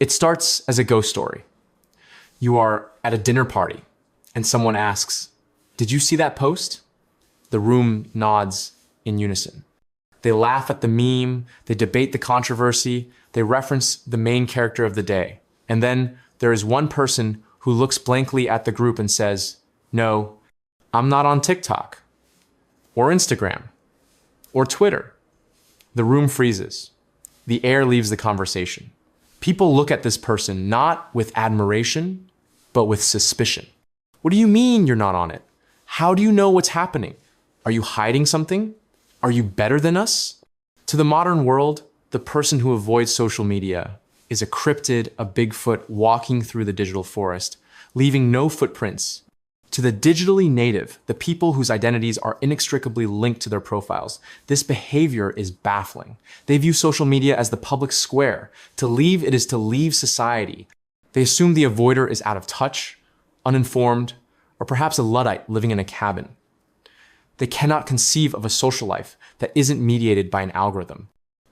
It starts as a ghost story. You are at a dinner party and someone asks, "Did you see that post?" The room nods in unison. They laugh at the meme, they debate the controversy, they reference the main character of the day. And then there is one person who looks blankly at the group and says, "No, I'm not on TikTok, or Instagram, or Twitter." The room freezes. The air leaves the conversation. People look at this person not with admiration, but with suspicion. What do you mean you're not on it? How do you know what's happening? Are you hiding something? Are you better than us? To the modern world, the person who avoids social media is a cryptid, a Bigfoot walking through the digital forest, leaving no footprints. To the digitally native, the people whose identities are inextricably linked to their profiles, this behavior is baffling. They view social media as the public square. To leave it is to leave society. They assume the avoider is out of touch, uninformed, or perhaps a Luddite living in a cabin. They cannot conceive of a social life that isn't mediated by an algorithm.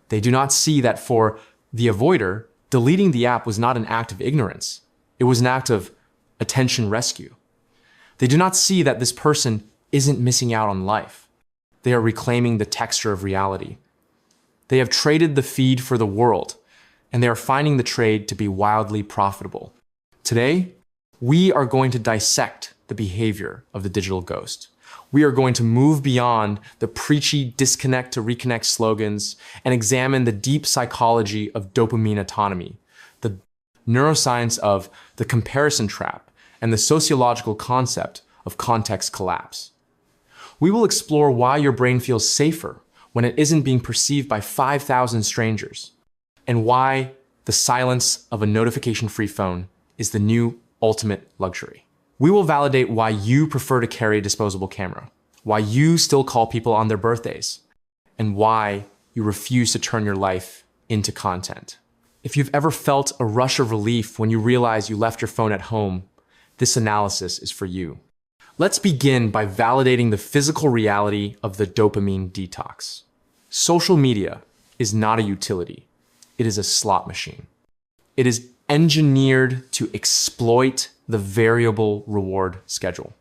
They do not see that for the avoider, deleting the app was not an act of ignorance. It was an act of attention rescue. They do not see that this person isn't missing out on life. They are reclaiming the texture of reality. They have traded the feed for the world, and they are finding the trade to be wildly profitable. Today, we are going to dissect the behavior of the digital ghost. We are going to move beyond the preachy disconnect to reconnect slogans and examine the deep psychology of dopamine autonomy, the neuroscience of the comparison trap, and the sociological concept of context collapse. We will explore why your brain feels safer when it isn't being perceived by 5,000 strangers, and why the silence of a notification-free phone is the new ultimate luxury. We will validate why you prefer to carry a disposable camera, why you still call people on their birthdays, and why you refuse to turn your life into content. If you've ever felt a rush of relief when you realize you left your phone at home, this analysis is for you. Let's begin by validating the physical reality of the dopamine detox. Social media is not a utility. It is a slot machine. It is engineered to exploit the variable reward schedule.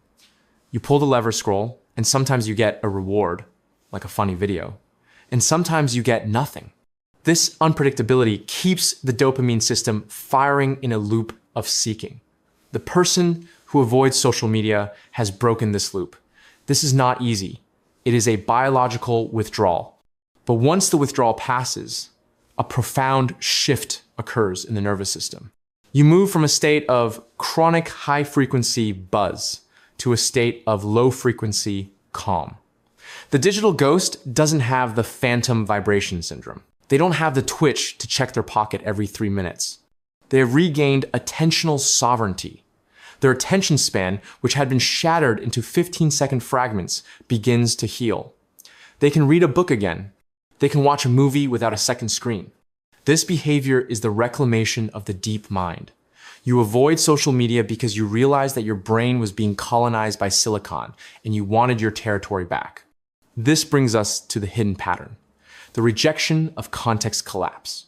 You pull the lever scroll, and sometimes you get a reward, like a funny video, and sometimes you get nothing. This unpredictability keeps the dopamine system firing in a loop of seeking. The person who avoids social media has broken this loop. This is not easy. It is a biological withdrawal. But once the withdrawal passes, a profound shift occurs in the nervous system. You move from a state of chronic high-frequency buzz to a state of low-frequency calm. The digital ghost doesn't have the phantom vibration syndrome. They don't have the twitch to check their pocket every 3 minutes. They have regained attentional sovereignty. Their attention span, which had been shattered into 15-second fragments, begins to heal. They can read a book again. They can watch a movie without a second screen. This behavior is the reclamation of the deep mind. You avoid social media because you realized that your brain was being colonized by silicon and you wanted your territory back. This brings us to the hidden pattern, the rejection of context collapse.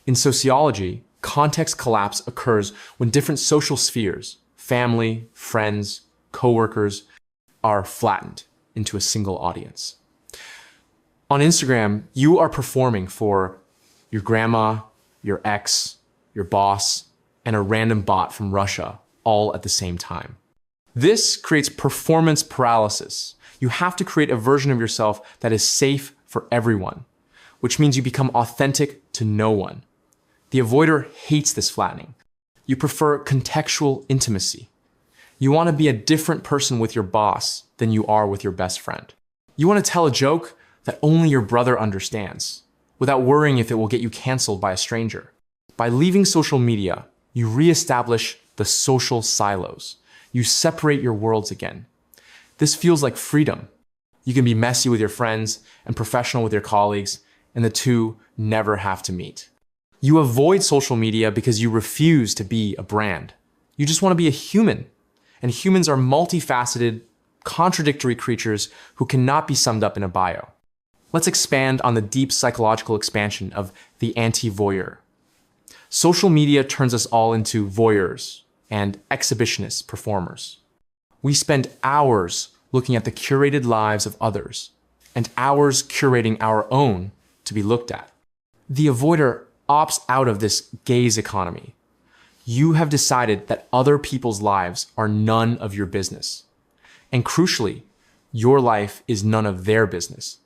In sociology, context collapse occurs when different social spheres, family, friends, coworkers, are flattened into a single audience. On Instagram, you are performing for your grandma, your ex, your boss, and a random bot from Russia, all at the same time. This creates performance paralysis. You have to create a version of yourself that is safe for everyone, which means you become authentic to no one. The avoider hates this flattening. You prefer contextual intimacy. You want to be a different person with your boss than you are with your best friend. You want to tell a joke that only your brother understands, without worrying if it will get you canceled by a stranger. By leaving social media, you reestablish the social silos. You separate your worlds again. This feels like freedom. You can be messy with your friends and professional with your colleagues, and the two never have to meet. You avoid social media because you refuse to be a brand. You just want to be a human. And humans are multifaceted, contradictory creatures who cannot be summed up in a bio. Let's expand on the deep psychological expansion of the anti-voyeur. Social media turns us all into voyeurs and exhibitionist performers. We spend hours looking at the curated lives of others and hours curating our own to be looked at. The avoider opts out of this gaze economy. You have decided that other people's lives are none of your business. And crucially, your life is none of their business.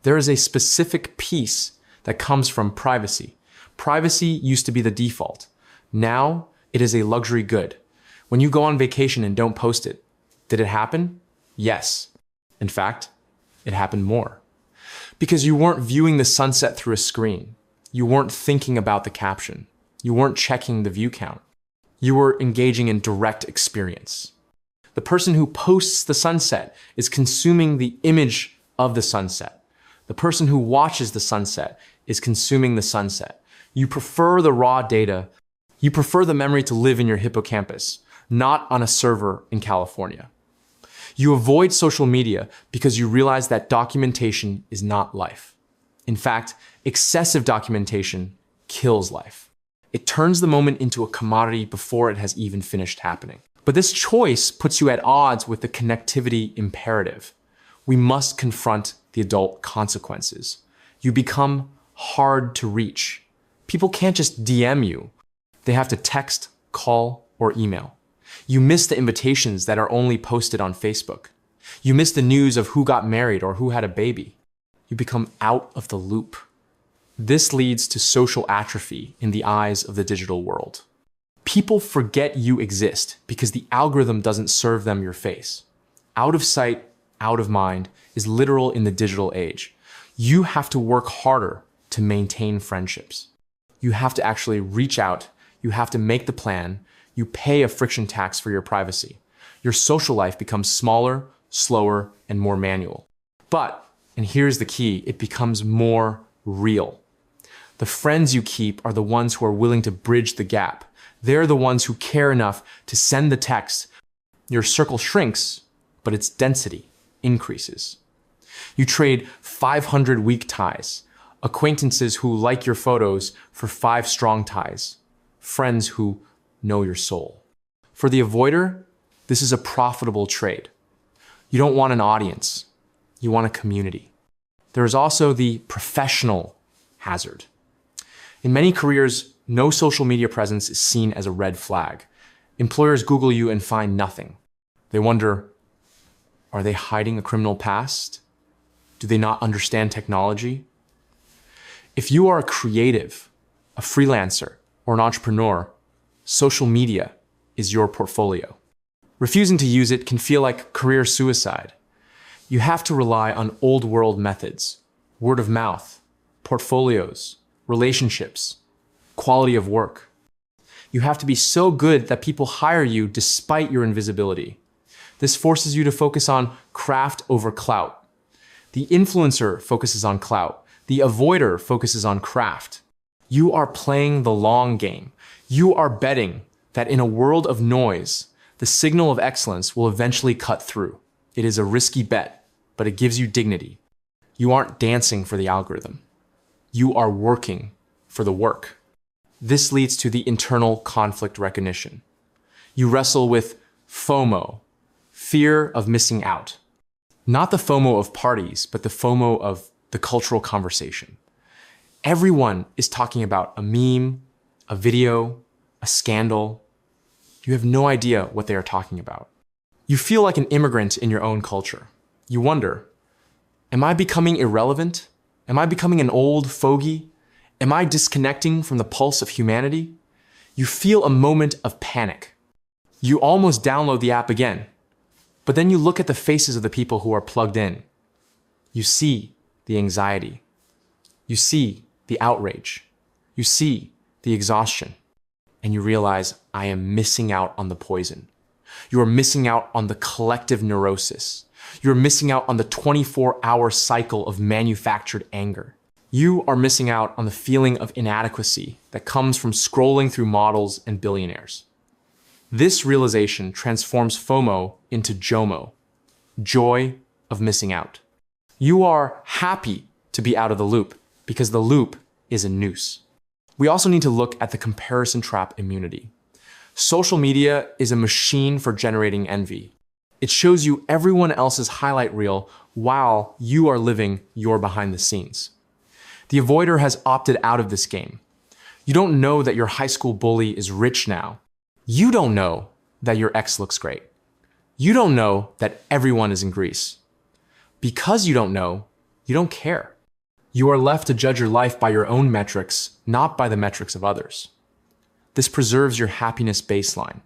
There is a specific piece that comes from privacy. Privacy used to be the default. Now it is a luxury good. When you go on vacation and don't post it, did it happen? Yes. In fact, it happened more. Because you weren't viewing the sunset through a screen. You weren't thinking about the caption. You weren't checking the view count. You were engaging in direct experience. The person who posts the sunset is consuming the image of the sunset. The person who watches the sunset is consuming the sunset. You prefer the raw data. You prefer the memory to live in your hippocampus, not on a server in California. You avoid social media because you realize that documentation is not life. In fact, excessive documentation kills life. It turns the moment into a commodity before it has even finished happening. But this choice puts you at odds with the connectivity imperative. We must confront the adult consequences. You become hard to reach. People can't just DM you. They have to text, call, or email. You miss the invitations that are only posted on Facebook. You miss the news of who got married or who had a baby. You become out of the loop. This leads to social atrophy in the eyes of the digital world. People forget you exist because the algorithm doesn't serve them your face. Out of sight, out of mind is literal in the digital age. You have to work harder to maintain friendships. You have to actually reach out. You have to make the plan. You pay a friction tax for your privacy. Your social life becomes smaller, slower, and more manual. But, and here's the key, it becomes more real. The friends you keep are the ones who are willing to bridge the gap. They're the ones who care enough to send the text. Your circle shrinks, but its density increases. You trade 500 weak ties, acquaintances who like your photos for 5 strong ties, friends who know your soul. For the avoider, this is a profitable trade. You don't want an audience, you want a community. There is also the professional hazard. In many careers, no social media presence is seen as a red flag. Employers Google you and find nothing. They wonder, are they hiding a criminal past? Do they not understand technology? If you are a creative, a freelancer, or an entrepreneur, social media is your portfolio. Refusing to use it can feel like career suicide. You have to rely on old world methods, word of mouth, portfolios, relationships, quality of work. You have to be so good that people hire you despite your invisibility. This forces you to focus on craft over clout. The influencer focuses on clout. The avoider focuses on craft. You are playing the long game. You are betting that in a world of noise, the signal of excellence will eventually cut through. It is a risky bet, but it gives you dignity. You aren't dancing for the algorithm. You are working for the work. This leads to the internal conflict recognition. You wrestle with FOMO, fear of missing out. Not the FOMO of parties, but the FOMO of the cultural conversation. Everyone is talking about a meme, a video, a scandal. You have no idea what they are talking about. You feel like an immigrant in your own culture. You wonder, am I becoming irrelevant? Am I becoming an old fogey? Am I disconnecting from the pulse of humanity? You feel a moment of panic. You almost download the app again. But then you look at the faces of the people who are plugged in. You see the anxiety. You see the outrage. You see the exhaustion. And you realize, I am missing out on the poison. You are missing out on the collective neurosis. You're missing out on the 24-hour cycle of manufactured anger. You are missing out on the feeling of inadequacy that comes from scrolling through models and billionaires. This realization transforms FOMO into JOMO, joy of missing out. You are happy to be out of the loop because the loop is a noose. We also need to look at the comparison trap immunity. Social media is a machine for generating envy. It shows you everyone else's highlight reel while you are living your behind the scenes. The avoider has opted out of this game. You don't know that your high school bully is rich now. You don't know that your ex looks great. You don't know that everyone is in Greece. Because you don't know, you don't care. You are left to judge your life by your own metrics, not by the metrics of others. This preserves your happiness baseline.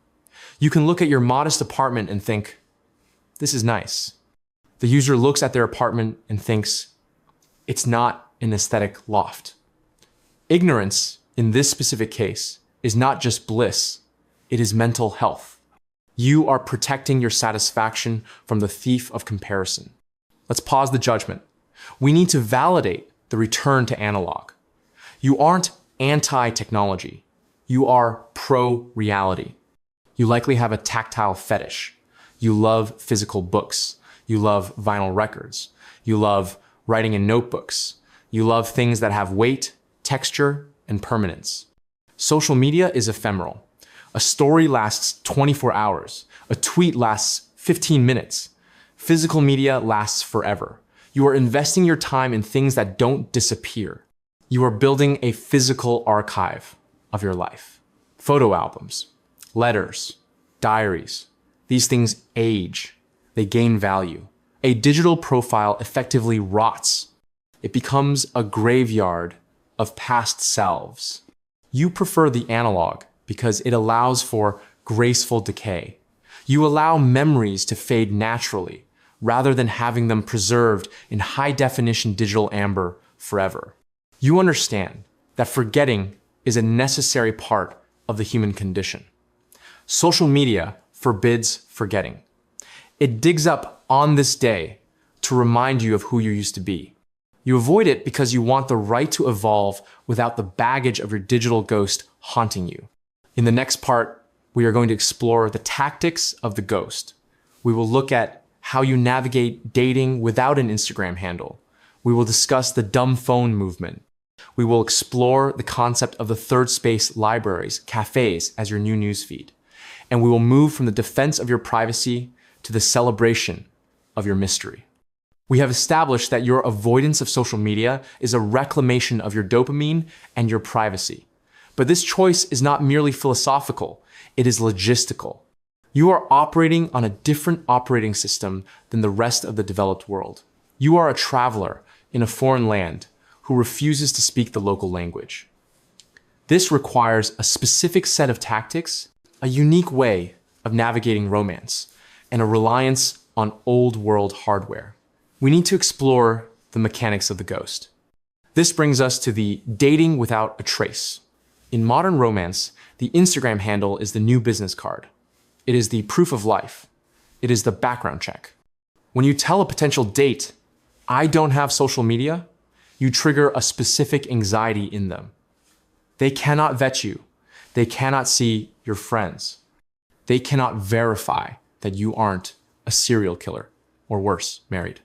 You can look at your modest apartment and think, this is nice. The user looks at their apartment and thinks, it's not an aesthetic loft. Ignorance, in this specific case, is not just bliss, it is mental health. You are protecting your satisfaction from the thief of comparison. Let's pause the judgment. We need to validate the return to analog. You aren't anti-technology. You are pro-reality. You likely have a tactile fetish. You love physical books. You love vinyl records. You love writing in notebooks. You love things that have weight, texture, and permanence. Social media is ephemeral. A story lasts 24 hours. A tweet lasts 15 minutes. Physical media lasts forever. You are investing your time in things that don't disappear. You are building a physical archive of your life. Photo albums, letters, diaries. These things age. They gain value. A digital profile effectively rots. It becomes a graveyard of past selves. You prefer the analog because it allows for graceful decay. You allow memories to fade naturally rather than having them preserved in high-definition digital amber forever. You understand that forgetting is a necessary part of the human condition. Social media forbids forgetting. It digs up on this day to remind you of who you used to be. You avoid it because you want the right to evolve without the baggage of your digital ghost haunting you. In the next part, we are going to explore the tactics of the ghost. We will look at how you navigate dating without an Instagram handle. We will discuss the dumb phone movement. We will explore the concept of the third space libraries, cafes, as your new newsfeed. And we will move from the defense of your privacy to the celebration of your mystery. We have established that your avoidance of social media is a reclamation of your dopamine and your privacy. But this choice is not merely philosophical, it is logistical. You are operating on a different operating system than the rest of the developed world. You are a traveler in a foreign land who refuses to speak the local language. This requires a specific set of tactics, a unique way of navigating romance, and a reliance on old world hardware. We need to explore the mechanics of the ghost. This brings us to the dating without a trace. In modern romance, the Instagram handle is the new business card. It is the proof of life. It is the background check. When you tell a potential date, I don't have social media, you trigger a specific anxiety in them. They cannot vet you. They cannot see your friends. They cannot verify that you aren't a serial killer, or worse, married.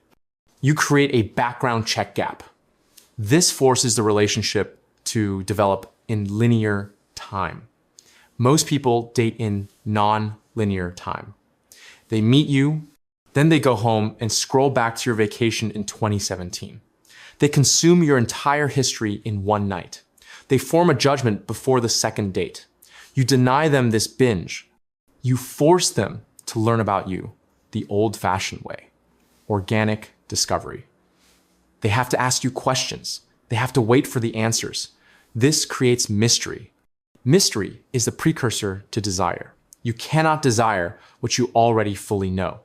You create a background check gap. This forces the relationship to develop in linear time. Most people date in non-linear time. They meet you, then they go home and scroll back to your vacation in 2017. They consume your entire history in one night. They form a judgment before the second date. You deny them this binge. You force them to learn about you the old-fashioned way, organic discovery. They have to ask you questions. They have to wait for the answers. This creates mystery. Mystery is the precursor to desire. You cannot desire what you already fully know.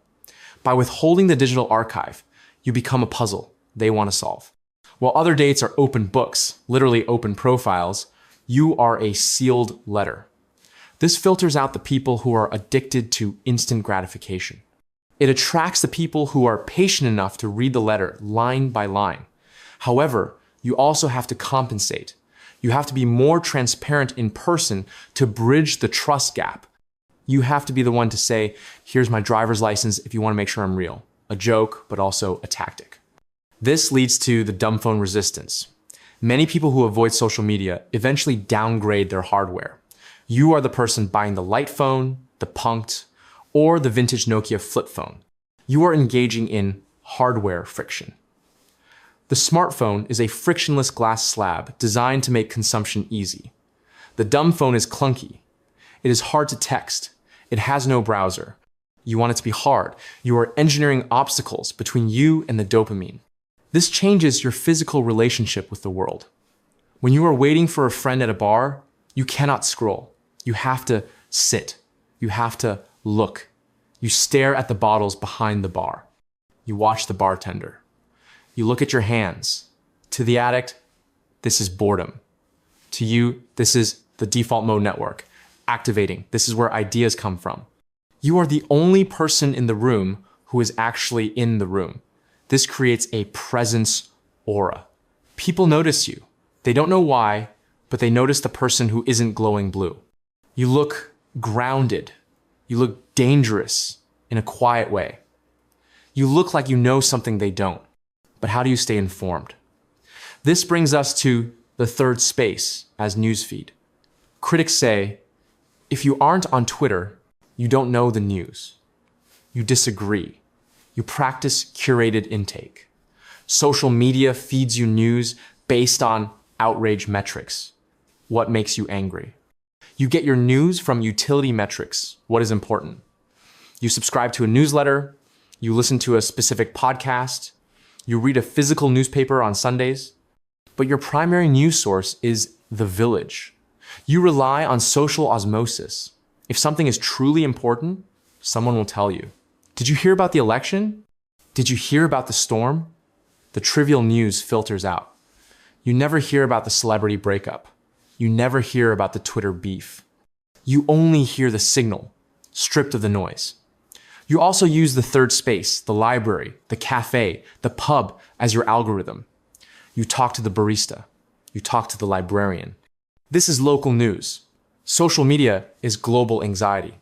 By withholding the digital archive, you become a puzzle they want to solve. While other dates are open books, literally open profiles, you are a sealed letter. This filters out the people who are addicted to instant gratification. It attracts the people who are patient enough to read the letter line by line. However, you also have to compensate. You have to be more transparent in person to bridge the trust gap. You have to be the one to say, here's my driver's license if you want to make sure I'm real. A joke, but also a tactic. This leads to the dumb phone resistance. Many people who avoid social media eventually downgrade their hardware. You are the person buying the light phone, the punked, or the vintage Nokia flip phone. You are engaging in hardware friction. The smartphone is a frictionless glass slab designed to make consumption easy. The dumb phone is clunky. It is hard to text. It has no browser. You want it to be hard. You are engineering obstacles between you and the dopamine. This changes your physical relationship with the world. When you are waiting for a friend at a bar, you cannot scroll. You have to sit. You have to look. You stare at the bottles behind the bar. You watch the bartender. You look at your hands. To the addict, this is boredom. To you, this is the default mode network. Activating. This is where ideas come from. You are the only person in the room who is actually in the room. This creates a presence aura. People notice you. They don't know why, but they notice the person who isn't glowing blue. You look grounded. You look dangerous in a quiet way. You look like you know something they don't. But how do you stay informed? This brings us to the third space as newsfeed. Critics say, if you aren't on Twitter, you don't know the news. You disagree. You practice curated intake. Social media feeds you news based on outrage metrics. What makes you angry? You get your news from utility metrics. What is important? You subscribe to a newsletter. You listen to a specific podcast. You read a physical newspaper on Sundays. But your primary news source is the village. You rely on social osmosis. If something is truly important, someone will tell you. Did you hear about the election? Did you hear about the storm? The trivial news filters out. You never hear about the celebrity breakup. You never hear about the Twitter beef. You only hear the signal, stripped of the noise. You also use the third space, the library, the cafe, the pub as your algorithm. You talk to the barista. You talk to the librarian. This is local news. Social media is global anxiety.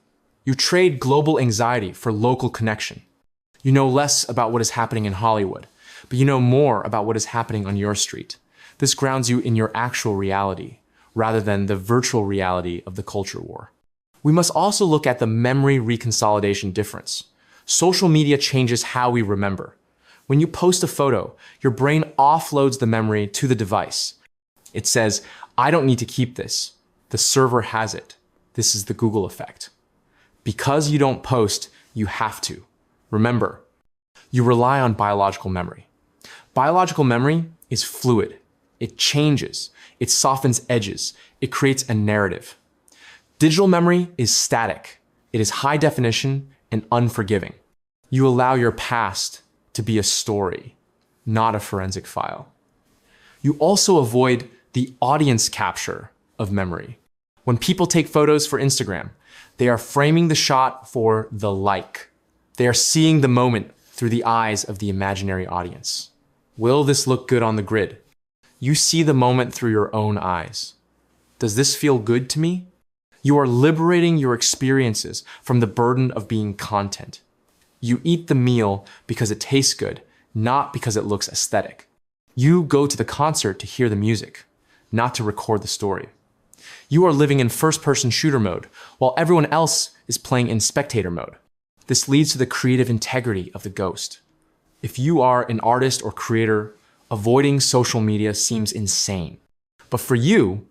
You trade global anxiety for local connection. You know less about what is happening in Hollywood, but you know more about what is happening on your street. This grounds you in your actual reality, rather than the virtual reality of the culture war. We must also look at the memory reconsolidation difference. Social media changes how we remember. When you post a photo, your brain offloads the memory to the device. It says, I don't need to keep this. The server has it. This is the Google effect. Because you don't post, you have to. Remember, you rely on biological memory. Biological memory is fluid. It changes. It softens edges. It creates a narrative. Digital memory is static. It is high definition and unforgiving. You allow your past to be a story, not a forensic file. You also avoid the audience capture of memory. When people take photos for Instagram, they are framing the shot for the like. They are seeing the moment through the eyes of the imaginary audience. Will this look good on the grid? You see the moment through your own eyes. Does this feel good to me? You are liberating your experiences from the burden of being content. You eat the meal because it tastes good, not because it looks aesthetic. You go to the concert to hear the music, not to record the story. You are living in first-person shooter mode, while everyone else is playing in spectator mode. This leads to the creative integrity of the ghost. If you are an artist or creator, avoiding social media seems insane. But for you,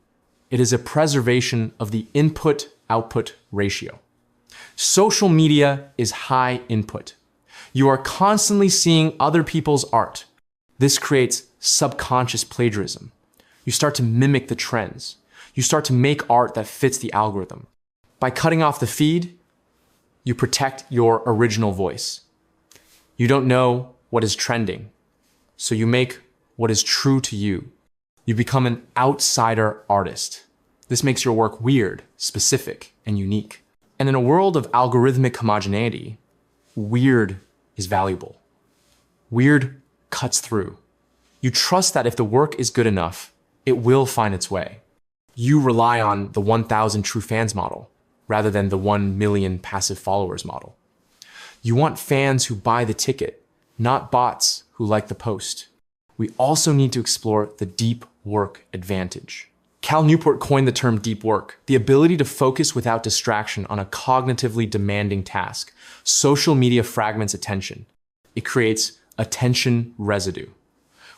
it is a preservation of the input-output ratio. Social media is high input. You are constantly seeing other people's art. This creates subconscious plagiarism. You start to mimic the trends. You start to make art that fits the algorithm. By cutting off the feed, you protect your original voice. You don't know what is trending, so you make what is true to you. You become an outsider artist. This makes your work weird, specific, and unique. And in a world of algorithmic homogeneity, weird is valuable. Weird cuts through. You trust that if the work is good enough, it will find its way. You rely on the 1,000 true fans model rather than the 1 million passive followers model. You want fans who buy the ticket, not bots who like the post. We also need to explore the deep work advantage. Cal Newport coined the term deep work, the ability to focus without distraction on a cognitively demanding task. Social media fragments attention. It creates attention residue.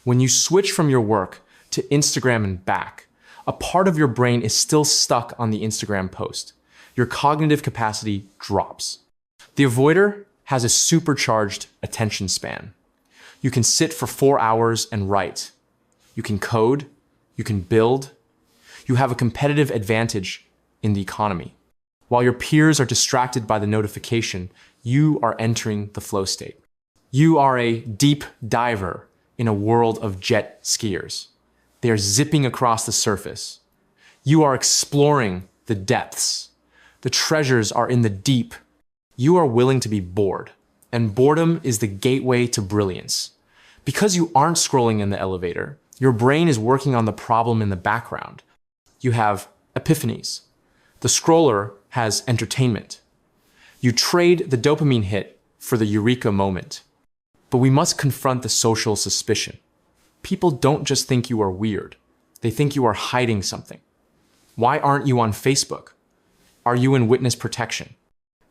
When you switch from your work to Instagram and back, a part of your brain is still stuck on the Instagram post. Your cognitive capacity drops. The avoider has a supercharged attention span. You can sit for 4 hours and write. You can code. You can build. You have a competitive advantage in the economy. While your peers are distracted by the notification, you are entering the flow state. You are a deep diver in a world of jet skiers. They are zipping across the surface. You are exploring the depths. The treasures are in the deep. You are willing to be bored, and boredom is the gateway to brilliance. Because you aren't scrolling in the elevator, your brain is working on the problem in the background. You have epiphanies. The scroller has entertainment. You trade the dopamine hit for the eureka moment. But we must confront the social suspicion. People don't just think you are weird. They think you are hiding something. Why aren't you on Facebook? Are you in witness protection?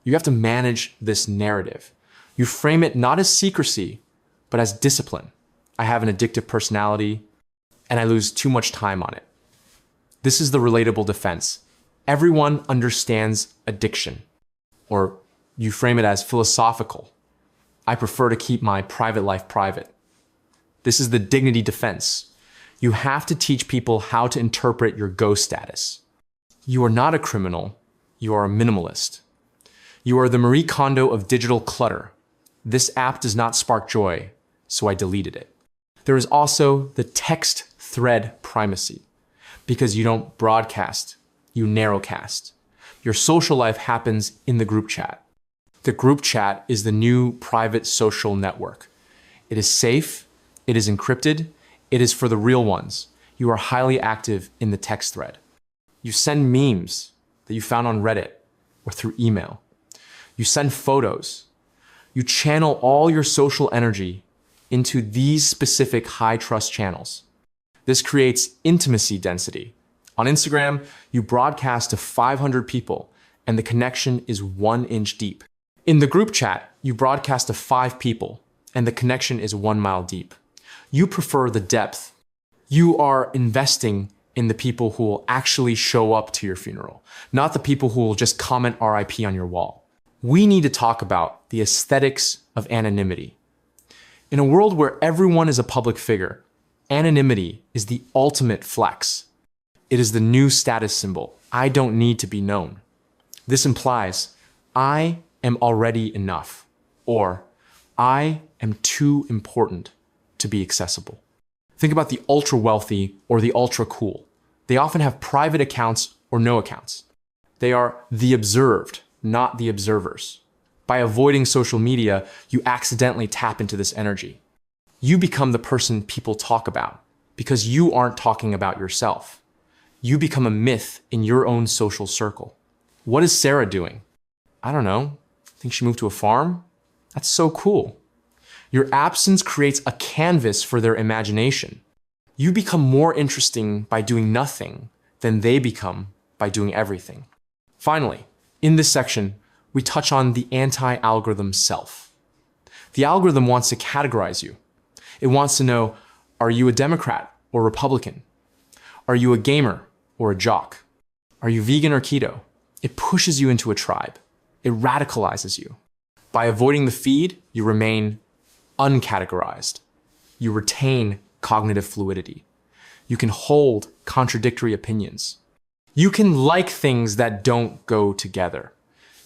You have to manage this narrative. You frame it not as secrecy, but as discipline. I have an addictive personality, and I lose too much time on it. This is the relatable defense. Everyone understands addiction. Or you frame it as philosophical. I prefer to keep my private life private. This is the dignity defense. You have to teach people how to interpret your ghost status. You are not a criminal. You are a minimalist. You are the Marie Kondo of digital clutter. This app does not spark joy, so I deleted it. There is also the text thread primacy. Because you don't broadcast, you narrowcast. Your social life happens in the group chat. The group chat is the new private social network. It is safe, it is encrypted, it is for the real ones. You are highly active in the text thread. You send memes that you found on Reddit or through email. You send photos. You channel all your social energy into these specific high-trust channels. This creates intimacy density. On Instagram, you broadcast to 500 people, and the connection is 1 inch deep. In the group chat, you broadcast to 5 people, and the connection is 1 mile deep. You prefer the depth. You are investing in the people who will actually show up to your funeral, not the people who will just comment RIP on your wall. We need to talk about the aesthetics of anonymity. In a world where everyone is a public figure, anonymity is the ultimate flex. It is the new status symbol. I don't need to be known. This implies I am already enough, or I am too important to be accessible. Think about the ultra wealthy or the ultra cool. They often have private accounts or no accounts. They are the observed, not the observers. By avoiding social media, you accidentally tap into this energy. You become the person people talk about because you aren't talking about yourself. You become a myth in your own social circle. What is Sarah doing? I don't know. Think she moved to a farm? That's so cool. Your absence creates a canvas for their imagination. You become more interesting by doing nothing than they become by doing everything. Finally, in this section, we touch on the anti-algorithm self. The algorithm wants to categorize you. It wants to know, are you a Democrat or Republican? Are you a gamer or a jock? Are you vegan or keto? It pushes you into a tribe. It radicalizes you. By avoiding the feed, you remain uncategorized. You retain cognitive fluidity. You can hold contradictory opinions. You can like things that don't go together.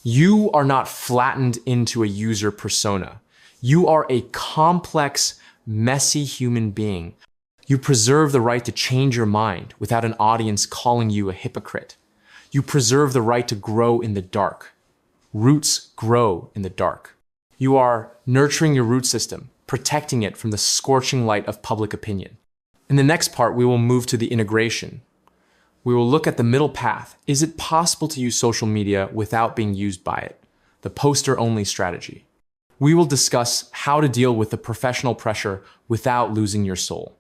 You are not flattened into a user persona. You are a complex, messy human being. You preserve the right to change your mind without an audience calling you a hypocrite. You preserve the right to grow in the dark. Roots grow in the dark. You are nurturing your root system, protecting it from the scorching light of public opinion. In the next part, we will move to the integration. We will look at the middle path. Is it possible to use social media without being used by it? The poster-only strategy. We will discuss how to deal with the professional pressure without losing your soul.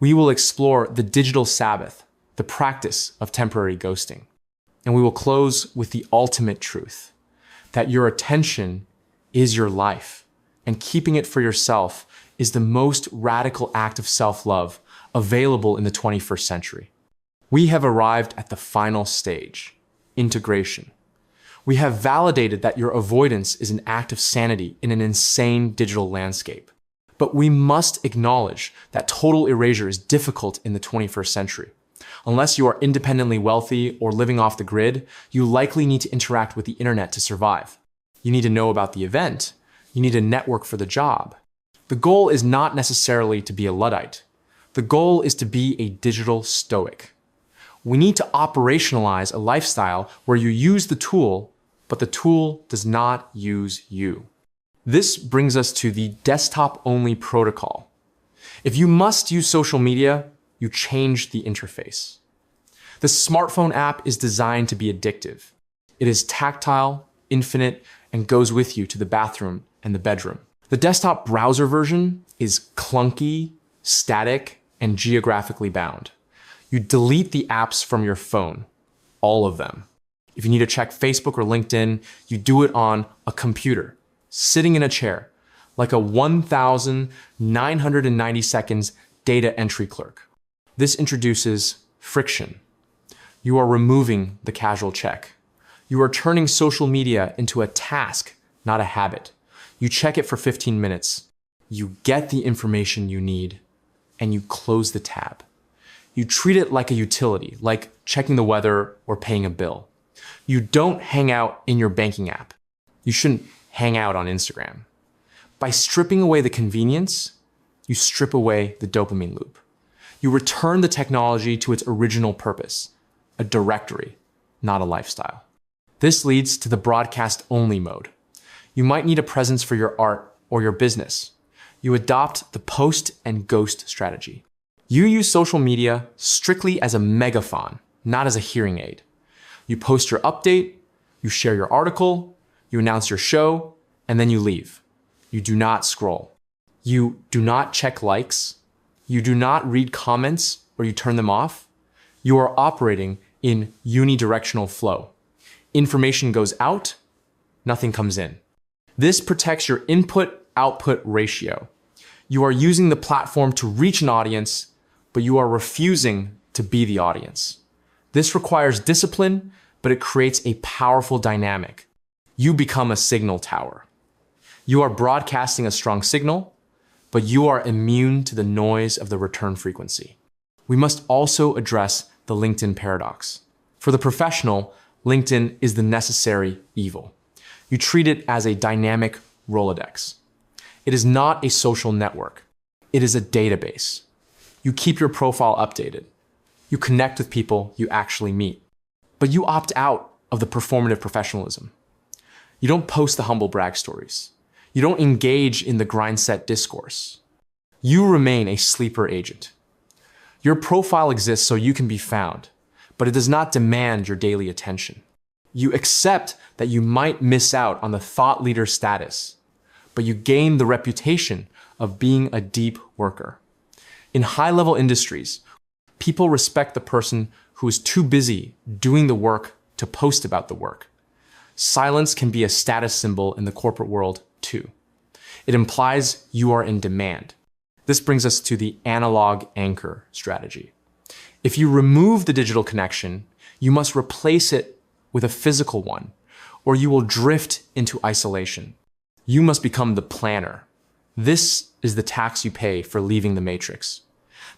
We will explore the digital Sabbath, the practice of temporary ghosting. And we will close with the ultimate truth, that your attention is your life, and keeping it for yourself is the most radical act of self-love available in the 21st century. We have arrived at the final stage, integration. We have validated that your avoidance is an act of sanity in an insane digital landscape. But we must acknowledge that total erasure is difficult in the 21st century. Unless you are independently wealthy or living off the grid, you likely need to interact with the internet to survive. You need to know about the event. You need a network for the job. The goal is not necessarily to be a Luddite. The goal is to be a digital stoic. We need to operationalize a lifestyle where you use the tool, but the tool does not use you. This brings us to the desktop-only protocol. If you must use social media, you change the interface. The smartphone app is designed to be addictive. It is tactile, infinite, and goes with you to the bathroom and the bedroom. The desktop browser version is clunky, static, and geographically bound. You delete the apps from your phone, all of them. If you need to check Facebook or LinkedIn, you do it on a computer, sitting in a chair, like a 1,990 seconds data entry clerk. This introduces friction. You are removing the casual check. You are turning social media into a task, not a habit. You check it for 15 minutes. You get the information you need, and you close the tab. You treat it like a utility, like checking the weather or paying a bill. You don't hang out in your banking app. You shouldn't hang out on Instagram. By stripping away the convenience, you strip away the dopamine loop. You return the technology to its original purpose, a directory, not a lifestyle. This leads to the broadcast-only mode. You might need a presence for your art or your business. You adopt the post and ghost strategy. You use social media strictly as a megaphone, not as a hearing aid. You post your update, you share your article, you announce your show, and then you leave. You do not scroll. You do not check likes. You do not read comments or you turn them off. You are operating in unidirectional flow. Information goes out, nothing comes in. This protects your input-output ratio. You are using the platform to reach an audience, but you are refusing to be the audience. This requires discipline, but it creates a powerful dynamic. You become a signal tower. You are broadcasting a strong signal, but you are immune to the noise of the return frequency. We must also address the LinkedIn paradox. For the professional, LinkedIn is the necessary evil. You treat it as a dynamic Rolodex. It is not a social network. It is a database. You keep your profile updated. You connect with people you actually meet. But you opt out of the performative professionalism. You don't post the humble brag stories. You don't engage in the grind set discourse. You remain a sleeper agent. Your profile exists so you can be found, but it does not demand your daily attention. You accept that you might miss out on the thought leader status, but you gain the reputation of being a deep worker. In high-level industries, people respect the person who is too busy doing the work to post about the work. Silence can be a status symbol in the corporate world too. It implies you are in demand. This brings us to the analog anchor strategy. If you remove the digital connection, you must replace it with a physical one, or you will drift into isolation. You must become the planner. This is the tax you pay for leaving the matrix.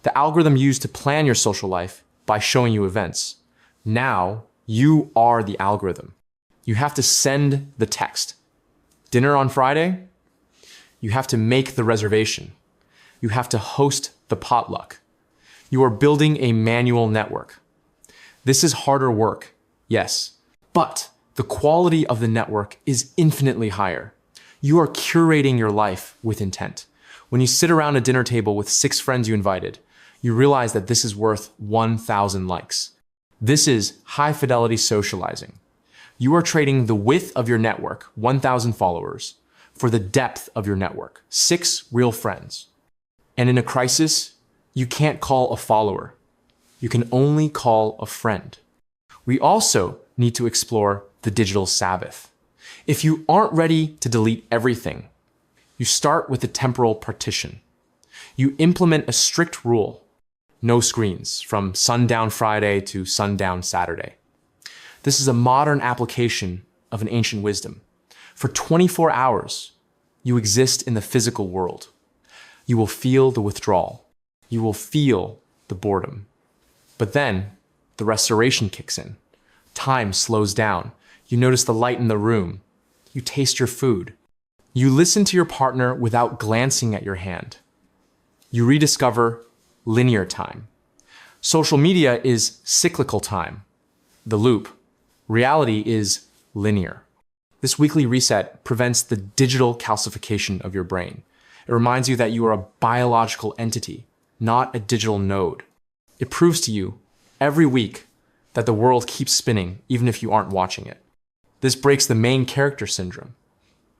The algorithm used to plan your social life by showing you events. Now, you are the algorithm. You have to send the text. Dinner on Friday? You have to make the reservation. You have to host the potluck. You are building a manual network. This is harder work, yes, but the quality of the network is infinitely higher. You are curating your life with intent. When you sit around a dinner table with 6 friends you invited, you realize that this is worth 1,000 likes. This is high-fidelity socializing. You are trading the width of your network, 1,000 followers, for the depth of your network, 6 real friends. And in a crisis, You can't call a follower. You can only call a friend. We also need to explore the digital Sabbath. If you aren't ready to delete everything, you start with a temporal partition. You implement a strict rule: no screens from sundown Friday to sundown Saturday. This is a modern application of an ancient wisdom. For 24 hours, you exist in the physical world. You will feel the withdrawal. You will feel the boredom. But then the restoration kicks in. Time slows down. You notice the light in the room. You taste your food. You listen to your partner without glancing at your hand. You rediscover linear time. Social media is cyclical time, the loop. Reality is linear. This weekly reset prevents the digital calcification of your brain. It reminds you that you are a biological entity, not a digital node. It proves to you every week that the world keeps spinning even if you aren't watching it. This breaks the main character syndrome.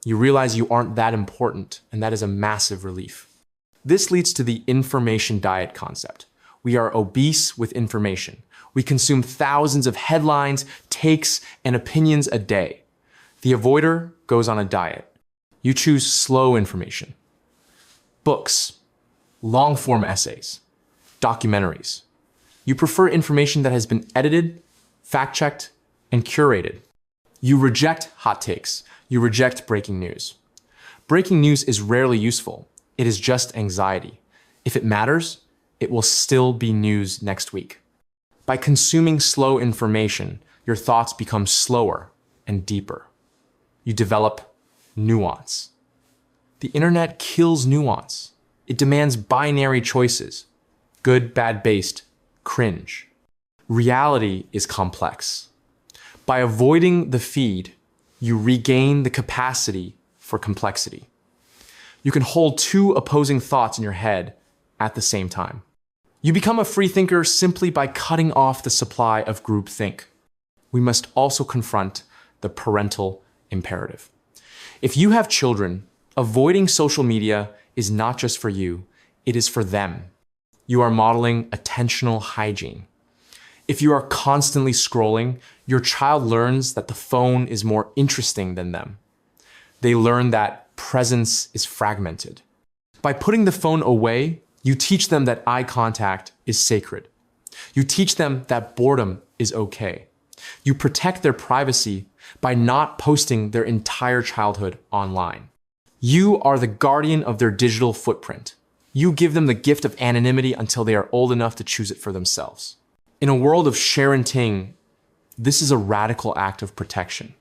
You realize you aren't that important, and that is a massive relief. This leads to the information diet concept. We are obese with information. We consume thousands of headlines, takes, and opinions a day. The avoider goes on a diet. You choose slow information. Books, long-form essays, documentaries. You prefer information that has been edited, fact-checked, and curated. You reject hot takes. You reject breaking news. Breaking news is rarely useful. It is just anxiety. If it matters, it will still be news next week. By consuming slow information, your thoughts become slower and deeper. You develop nuance. The internet kills nuance. It demands binary choices: good, bad, based, cringe. Reality is complex. By avoiding the feed, you regain the capacity for complexity. You can hold two opposing thoughts in your head at the same time. You become a free thinker simply by cutting off the supply of groupthink. We must also confront the parental imperative. If you have children, avoiding social media is not just for you, it is for them. You are modeling attentional hygiene. If you are constantly scrolling, your child learns that the phone is more interesting than them. They learn that presence is fragmented. By putting the phone away, you teach them that eye contact is sacred. You teach them that boredom is okay. You protect their privacy by not posting their entire childhood online. You are the guardian of their digital footprint. You give them the gift of anonymity until they are old enough to choose it for themselves. In a world of share and ting, this is a radical act of protection.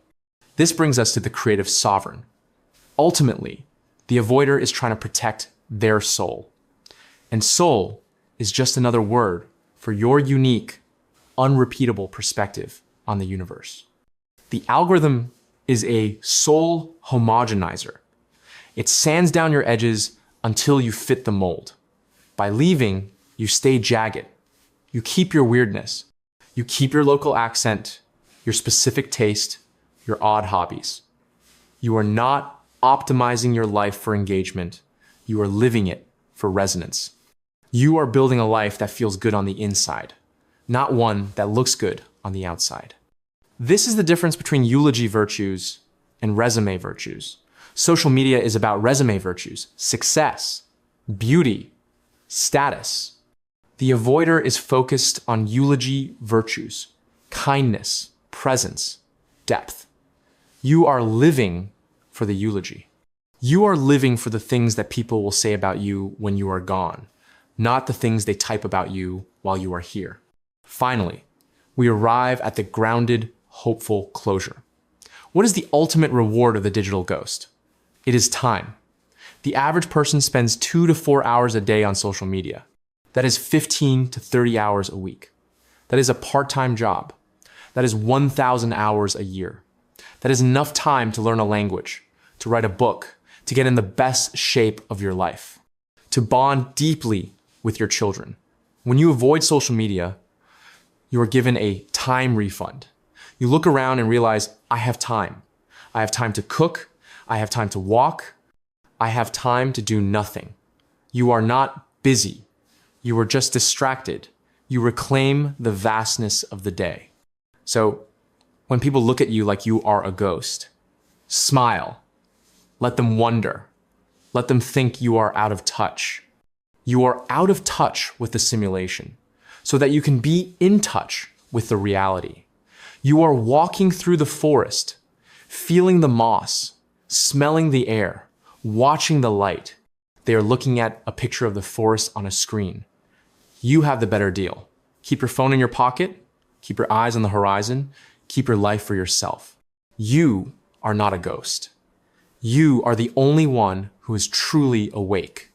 This brings us to the creative sovereign. Ultimately, the avoider is trying to protect their soul. And soul is just another word for your unique, unrepeatable perspective on the universe. The algorithm is a soul homogenizer. It sands down your edges until you fit the mold. By leaving, you stay jagged. You keep your weirdness. You keep your local accent, your specific taste, your odd hobbies. You are not optimizing your life for engagement. You are living it for resonance. You are building a life that feels good on the inside, not one that looks good on the outside. This is the difference between eulogy virtues and resume virtues. Social media is about resume virtues: success, beauty, status. The avoider is focused on eulogy virtues: kindness, presence, depth. You are living for the eulogy. You are living for the things that people will say about you when you are gone, not the things they type about you while you are here. Finally, we arrive at the grounded, hopeful closure. What is the ultimate reward of the digital ghost? It is time. The average person spends 2 to 4 hours a day on social media. That is 15 to 30 hours a week. That is a part-time job. That is 1,000 hours a year. That is enough time to learn a language, to write a book, to get in the best shape of your life, to bond deeply with your children. When you avoid social media, you are given a time refund. You look around and realize, I have time. I have time to cook. I have time to walk. I have time to do nothing. You are not busy. You are just distracted. You reclaim the vastness of the day. So when people look at you like you are a ghost, smile. Let them wonder. Let them think you are out of touch. You are out of touch with the simulation so that you can be in touch with the reality. You are walking through the forest, feeling the moss, smelling the air, watching the light. They are looking at a picture of the forest on a screen. You have the better deal. Keep your phone in your pocket, keep your eyes on the horizon, keep your life for yourself. You are not a ghost. You are the only one who is truly awake.